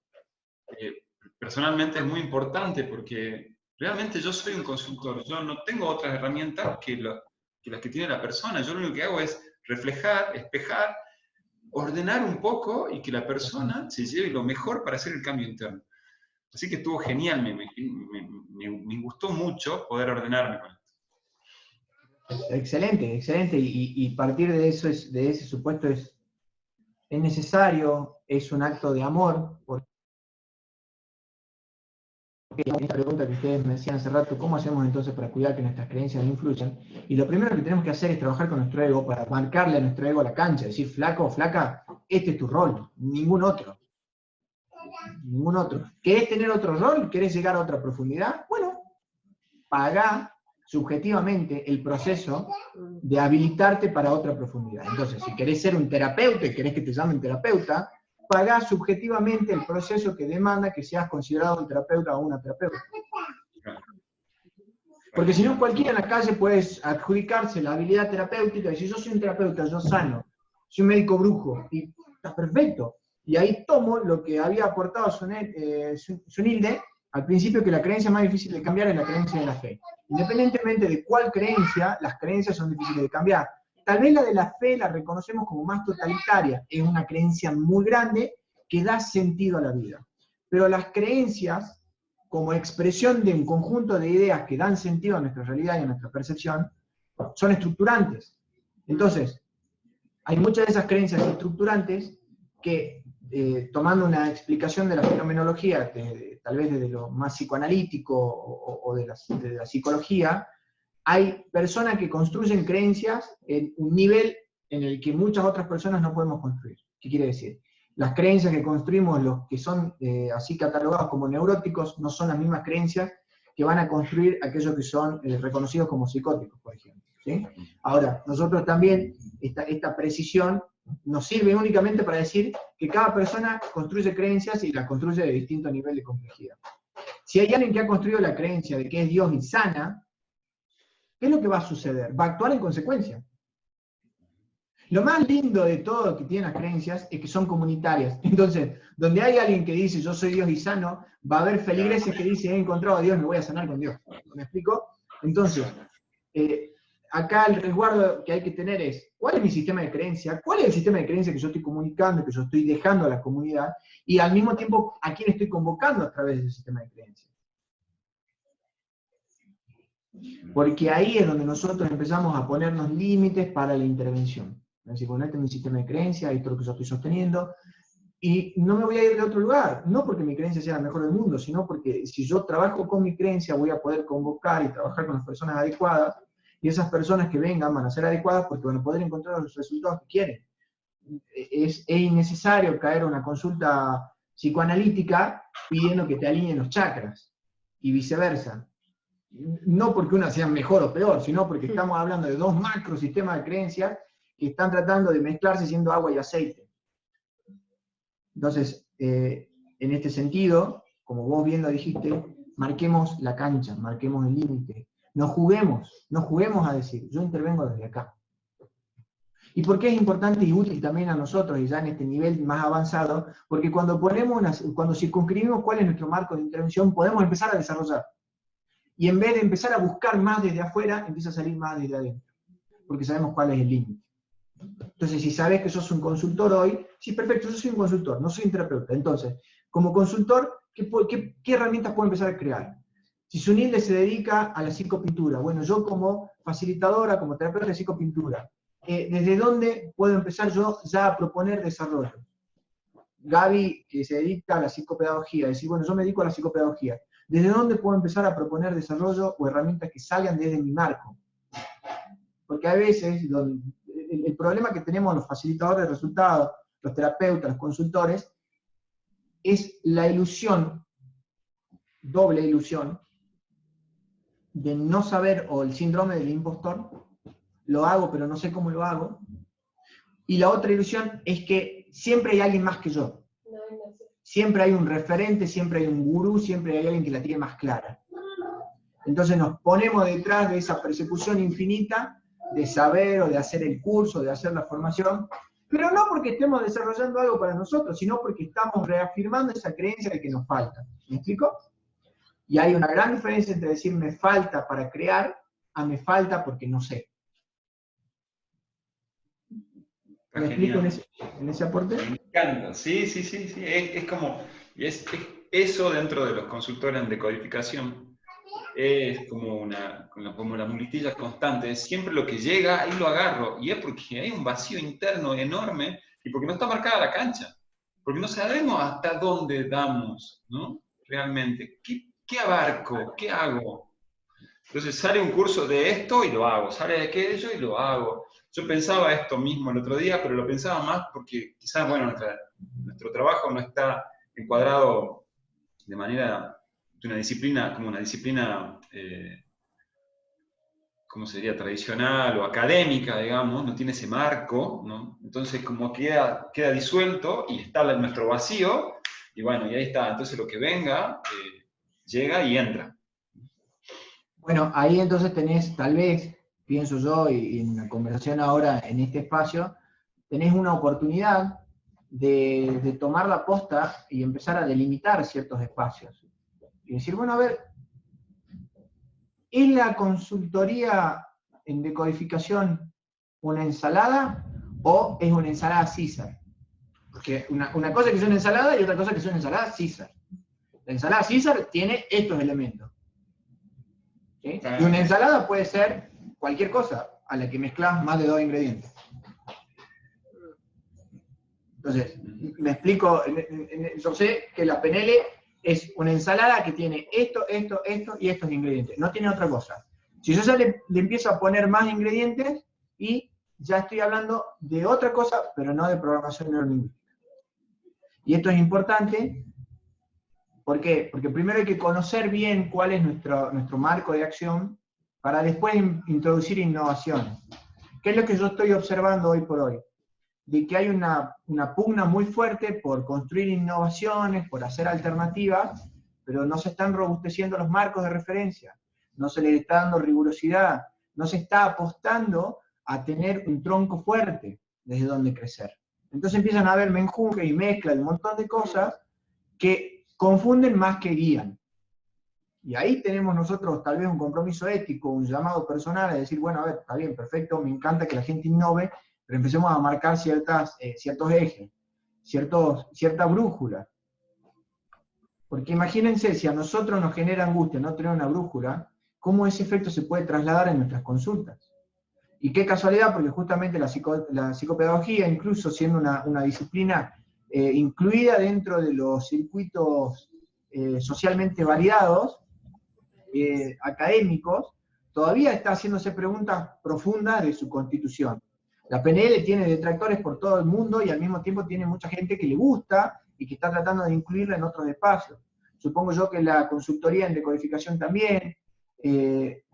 Speaker 5: personalmente es muy importante, porque realmente yo soy un consultor, yo no tengo otras herramientas que las que tiene la persona. Yo lo único que hago es reflejar, espejar, ordenar un poco, y que la persona se lleve lo mejor para hacer el cambio interno. Así que estuvo genial, me gustó mucho poder ordenarme con esto.
Speaker 1: Excelente, excelente, y partir de eso, de ese supuesto es necesario, es un acto de amor, porque esta pregunta que ustedes me decían hace rato, ¿cómo hacemos entonces para cuidar que nuestras creencias no influyan? Y lo primero que tenemos que hacer es trabajar con nuestro ego para marcarle a nuestro ego la cancha, decir, flaco o flaca, este es tu rol, ningún otro. Ningún otro. ¿Querés tener otro rol? ¿Querés llegar a otra profundidad? Bueno, pagá subjetivamente el proceso de habilitarte para otra profundidad. Entonces, si querés ser un terapeuta y querés que te llamen terapeuta, pagá subjetivamente el proceso que demanda que seas considerado un terapeuta o una terapeuta. Porque si no, cualquiera en la calle puede adjudicarse la habilidad terapéutica y decir, yo soy un terapeuta, yo sano, soy un médico brujo, y está perfecto. Y ahí tomo lo que había aportado Zunilde al principio, que la creencia más difícil de cambiar es la creencia de la fe. Independientemente de cuál creencia, las creencias son difíciles de cambiar. Tal vez la de la fe la reconocemos como más totalitaria, es una creencia muy grande que da sentido a la vida. Pero las creencias, como expresión de un conjunto de ideas que dan sentido a nuestra realidad y a nuestra percepción, son estructurantes. Entonces, hay muchas de esas creencias estructurantes que, tomando una explicación de la fenomenología, tal vez desde lo más psicoanalítico o de la psicología, hay personas que construyen creencias en un nivel en el que muchas otras personas no podemos construir. ¿Qué quiere decir? Las creencias que construimos los que son así catalogados como neuróticos no son las mismas creencias que van a construir aquellos que son reconocidos como psicóticos, por ejemplo, ¿sí? Ahora, nosotros también, esta precisión nos sirve únicamente para decir que cada persona construye creencias y las construye de distinto nivel de complejidad. Si hay alguien que ha construido la creencia de que es Dios y sana, ¿qué es lo que va a suceder? Va a actuar en consecuencia. Lo más lindo de todo que tienen las creencias es que son comunitarias. Entonces, donde hay alguien que dice yo soy Dios y sano, va a haber feligreses que dicen he encontrado a Dios, me voy a sanar con Dios. ¿Me explico? Entonces, acá el resguardo que hay que tener es, ¿cuál es mi sistema de creencia? ¿Cuál es el sistema de creencia que yo estoy comunicando, que yo estoy dejando a la comunidad? Y al mismo tiempo, ¿a quién estoy convocando a través de ese sistema de creencia? Porque ahí es donde nosotros empezamos a ponernos límites para la intervención. Es decir, bueno, este es mi sistema de creencia, esto es lo que yo estoy sosteniendo, y no me voy a ir de otro lugar, no porque mi creencia sea la mejor del mundo, sino porque si yo trabajo con mi creencia voy a poder convocar y trabajar con las personas adecuadas, y esas personas que vengan van a ser adecuadas porque van a poder encontrar los resultados que quieren. Es innecesario caer a una consulta psicoanalítica pidiendo que te alineen los chakras, y viceversa. No porque una sea mejor o peor, sino porque estamos hablando de dos macrosistemas de creencias que están tratando de mezclarse siendo agua y aceite. Entonces, en este sentido, como vos bien lo dijiste, marquemos la cancha, marquemos el límite. No juguemos a decir, yo intervengo desde acá. ¿Y por qué es importante y útil también a nosotros, y ya en este nivel más avanzado? Porque cuando circunscribimos cuál es nuestro marco de intervención, podemos empezar a desarrollar. Y en vez de empezar a buscar más desde afuera, empieza a salir más desde adentro. Porque sabemos cuál es el límite. Entonces, si sabes que sos un consultor hoy, sí, perfecto, yo soy un consultor, no soy un terapeuta. Entonces, como consultor, ¿qué herramientas puedo empezar a crear? Si Sunilde se dedica a la psicopintura, bueno, yo como facilitadora, como terapeuta de psicopintura, ¿desde dónde puedo empezar yo ya a proponer desarrollo? Gaby, que se dedica a la psicopedagogía, decir, bueno, yo me dedico a la psicopedagogía. ¿Desde dónde puedo empezar a proponer desarrollo o herramientas que salgan desde mi marco? Porque a veces el problema que tenemos los facilitadores de resultados, los terapeutas, los consultores, es la ilusión, doble ilusión, de no saber, o el síndrome del impostor, lo hago pero no sé cómo lo hago, y la otra ilusión es que siempre hay alguien más que yo. Siempre hay un referente, siempre hay un gurú, siempre hay alguien que la tiene más clara. Entonces nos ponemos detrás de esa persecución infinita de saber o de hacer el curso, de hacer la formación, pero no porque estemos desarrollando algo para nosotros, sino porque estamos reafirmando esa creencia de que nos falta. ¿Me explico? Y hay una gran diferencia entre decir me falta para crear a me falta porque no sé. ¿Me explico en ese aporte?
Speaker 5: Me encanta, sí. Es como, es eso dentro de los consultores en decodificación. Es como la muletilla constante, es siempre lo que llega, ahí lo agarro, y es porque hay un vacío interno enorme, y porque no está marcada la cancha, porque no sabemos hasta dónde damos, ¿no? Realmente, ¿qué abarco? ¿Qué hago? Entonces sale un curso de esto y lo hago, sale de aquello y lo hago. Yo pensaba esto mismo el otro día, pero lo pensaba más porque quizás, bueno, nuestro trabajo no está encuadrado de manera de una disciplina, como una disciplina, ¿cómo sería? Tradicional o académica, digamos, no tiene ese marco, ¿no? Entonces como queda disuelto y está en nuestro vacío, y bueno, y ahí está, entonces lo que venga, llega y entra.
Speaker 1: Bueno, ahí entonces tenés, tal vez, pienso yo, y en la conversación ahora en este espacio, tenés una oportunidad de tomar la posta y empezar a delimitar ciertos espacios. Y decir, bueno, a ver, ¿es la consultoría en decodificación una ensalada o es una ensalada César? Porque una cosa que es una ensalada y otra cosa que es una ensalada César. La ensalada César tiene estos elementos. ¿Sí? Y una ensalada puede ser cualquier cosa a la que mezclas más de 2 ingredientes. Entonces, me explico, yo sé que la PNL es una ensalada que tiene esto y estos ingredientes, no tiene otra cosa. Si yo ya le empiezo a poner más ingredientes, y ya estoy hablando de otra cosa, pero no de programación neurolingüística. Y esto es importante, ¿por qué? Porque primero hay que conocer bien cuál es nuestro marco de acción, para después introducir innovaciones. ¿Qué es lo que yo estoy observando hoy por hoy? De que hay una pugna muy fuerte por construir innovaciones, por hacer alternativas, pero no se están robusteciendo los marcos de referencia, no se les está dando rigurosidad, no se está apostando a tener un tronco fuerte desde donde crecer. Entonces empiezan a haber menjunje y mezcla de un montón de cosas que confunden más que guían. Y ahí tenemos nosotros tal vez un compromiso ético, un llamado personal a decir, bueno, a ver, está bien, perfecto, me encanta que la gente innove, pero empecemos a marcar ciertos ejes, cierta brújula. Porque imagínense, si a nosotros nos genera angustia no tener una brújula, ¿cómo ese efecto se puede trasladar en nuestras consultas? Y qué casualidad, porque justamente la psicopedagogía, incluso siendo una disciplina incluida dentro de los circuitos socialmente validados, académicos, todavía está haciéndose preguntas profundas de su constitución. La PNL tiene detractores por todo el mundo y al mismo tiempo tiene mucha gente que le gusta y que está tratando de incluirla en otros espacios. Supongo yo que la consultoría en decodificación también,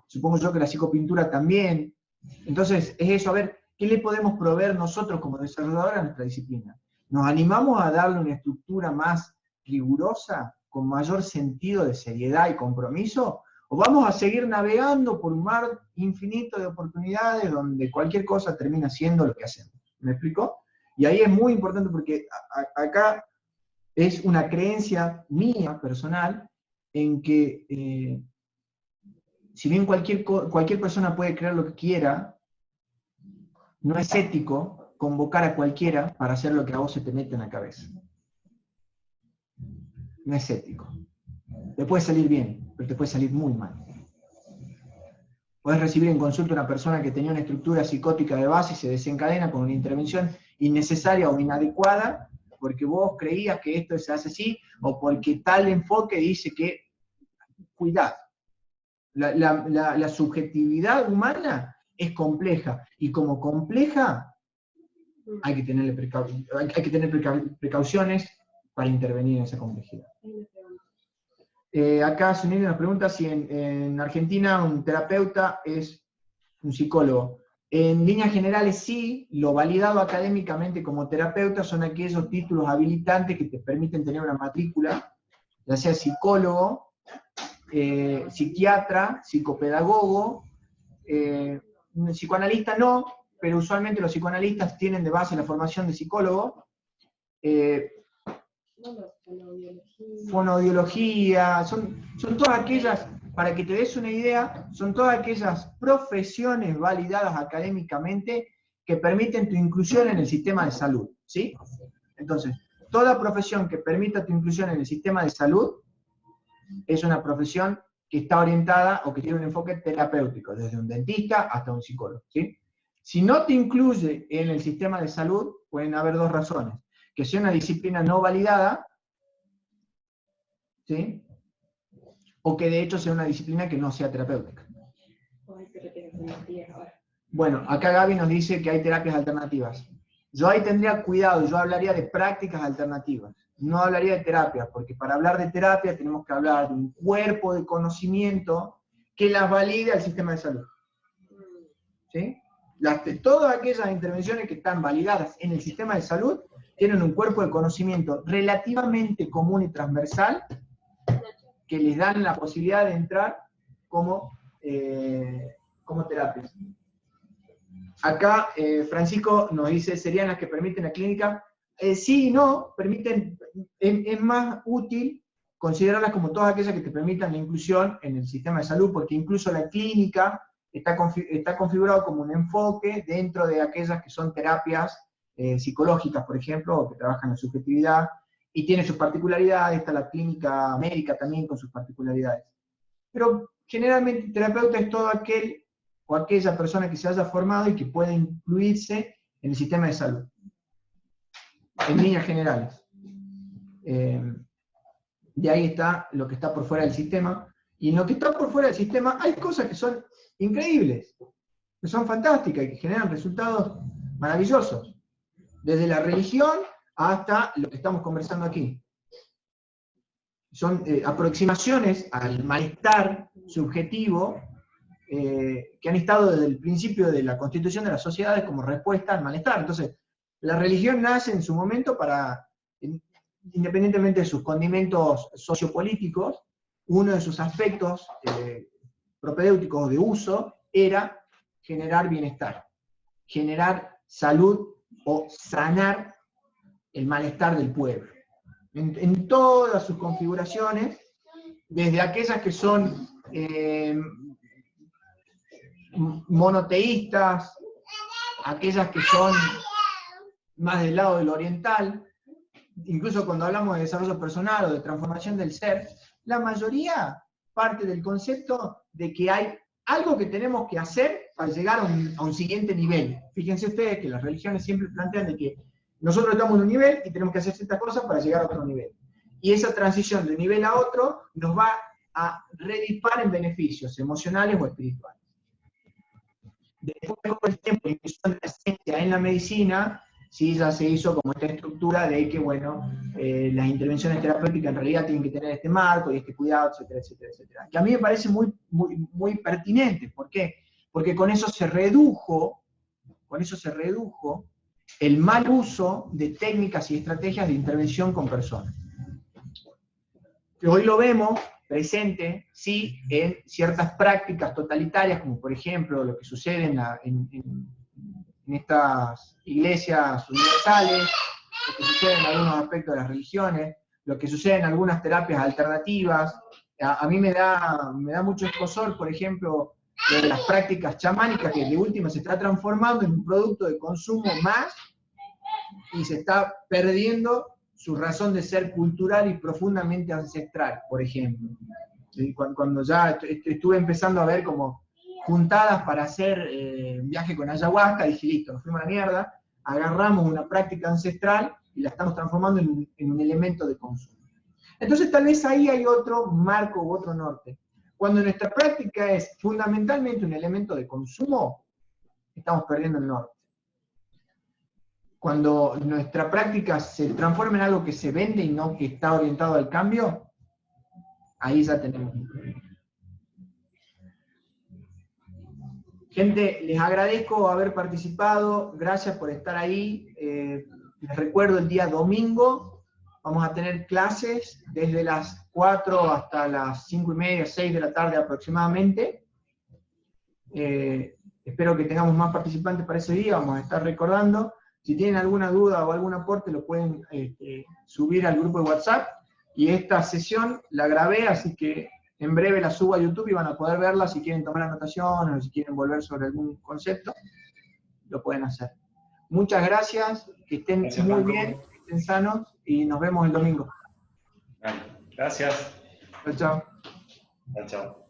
Speaker 1: supongo yo que la psicopintura también. Entonces, es eso, a ver, ¿qué le podemos proveer nosotros como desarrolladores a nuestra disciplina? ¿Nos animamos a darle una estructura más rigurosa, con mayor sentido de seriedad y compromiso? ¿O vamos a seguir navegando por un mar infinito de oportunidades donde cualquier cosa termina siendo lo que hacemos? ¿Me explico? Y ahí es muy importante porque acá es una creencia mía, personal, en que si bien cualquier persona puede creer lo que quiera, no es ético convocar a cualquiera para hacer lo que a vos se te mete en la cabeza. No es ético. Te puede salir bien, pero te puede salir muy mal. Podés recibir en consulta a una persona que tenía una estructura psicótica de base y se desencadena con una intervención innecesaria o inadecuada porque vos creías que esto se hace así o porque tal enfoque dice que, cuidado, la subjetividad humana es compleja y como compleja hay que tener precauciones para intervenir en esa complejidad. Acá Sunil nos pregunta si en Argentina un terapeuta es un psicólogo. En líneas generales sí, lo validado académicamente como terapeuta son aquellos títulos habilitantes que te permiten tener una matrícula, ya sea psicólogo, psiquiatra, psicopedagogo, un psicoanalista no, pero usualmente los psicoanalistas tienen de base la formación de psicólogo, fonoaudiología, son todas aquellas, para que te des una idea, son todas aquellas profesiones validadas académicamente que permiten tu inclusión en el sistema de salud, ¿sí? Entonces, toda profesión que permita tu inclusión en el sistema de salud es una profesión que está orientada o que tiene un enfoque terapéutico, desde un dentista hasta un psicólogo, ¿sí? Si no te incluye en el sistema de salud, pueden haber dos razones. Que sea una disciplina no validada, ¿sí? O que de hecho sea una disciplina que no sea terapéutica. Bueno, acá Gaby nos dice que hay terapias alternativas. Yo ahí tendría cuidado, yo hablaría de prácticas alternativas, no hablaría de terapias, porque para hablar de terapia tenemos que hablar de un cuerpo de conocimiento que las valide al sistema de salud. ¿Sí? Todas aquellas intervenciones que están validadas en el sistema de salud tienen un cuerpo de conocimiento relativamente común y transversal que les dan la posibilidad de entrar como terapias. Acá Francisco nos dice, ¿serían las que permiten la clínica? Sí y no, permiten, es más útil considerarlas como todas aquellas que te permitan la inclusión en el sistema de salud, porque incluso la clínica está configurado como un enfoque dentro de aquellas que son terapias psicológicas, por ejemplo, o que trabajan en subjetividad, y tiene sus particularidades, está la clínica médica también con sus particularidades. Pero generalmente terapeuta es todo aquel o aquella persona que se haya formado y que pueda incluirse en el sistema de salud, en líneas generales. De ahí está lo que está por fuera del sistema, y en lo que está por fuera del sistema hay cosas que son increíbles, que son fantásticas y que generan resultados maravillosos, desde la religión hasta lo que estamos conversando aquí. Son aproximaciones al malestar subjetivo que han estado desde el principio de la constitución de las sociedades como respuesta al malestar. Entonces, la religión nace en su momento para, independientemente de sus condimentos sociopolíticos, uno de sus aspectos propedéuticos de uso era generar bienestar, generar salud o sanar el malestar del pueblo. En todas sus configuraciones, desde aquellas que son monoteístas, aquellas que son más del lado del oriental, incluso cuando hablamos de desarrollo personal o de transformación del ser, la mayoría parte del concepto de que hay algo que tenemos que hacer para llegar a un siguiente nivel. Fíjense ustedes que las religiones siempre plantean de que nosotros estamos en un nivel y tenemos que hacer ciertas cosas para llegar a otro nivel. Y esa transición de un nivel a otro nos va a redipar en beneficios emocionales o espirituales. Después, con el tiempo, la inclusión de la ciencia en la medicina, sí, ya se hizo como esta estructura de que, bueno, las intervenciones terapéuticas en realidad tienen que tener este marco y este cuidado, etcétera, etcétera, etcétera. Que a mí me parece muy pertinente. ¿Por qué? Porque con eso se redujo el mal uso de técnicas y estrategias de intervención con personas. Que hoy lo vemos presente, sí, en ciertas prácticas totalitarias, como por ejemplo lo que sucede en estas iglesias universales, lo que sucede en algunos aspectos de las religiones, lo que sucede en algunas terapias alternativas. A mí me da mucho escozor, por ejemplo, de las prácticas chamánicas, que de última se está transformando en un producto de consumo más, y se está perdiendo su razón de ser cultural y profundamente ancestral, por ejemplo. Cuando ya estuve empezando a ver como juntadas para hacer un viaje con ayahuasca, dije, listo, nos fuimos a la mierda, agarramos una práctica ancestral y la estamos transformando en un elemento de consumo. Entonces tal vez ahí hay otro marco u otro norte. Cuando nuestra práctica es fundamentalmente un elemento de consumo, estamos perdiendo el norte. Cuando nuestra práctica se transforma en algo que se vende y no que está orientado al cambio, ahí ya tenemos un problema. Gente, les agradezco haber participado, gracias por estar ahí. Les recuerdo, el día domingo vamos a tener clases desde las 4 hasta las 5:30, 6 de la tarde aproximadamente. Espero que tengamos más participantes para ese día, vamos a estar recordando. Si tienen alguna duda o algún aporte, lo pueden subir al grupo de WhatsApp. Y esta sesión la grabé, así que en breve la subo a YouTube y van a poder verla si quieren tomar anotaciones o si quieren volver sobre algún concepto, lo pueden hacer. Muchas gracias, que estén muy bien, que estén sanos y nos vemos el domingo.
Speaker 5: Gracias.
Speaker 1: Chao, chao.
Speaker 5: Chao.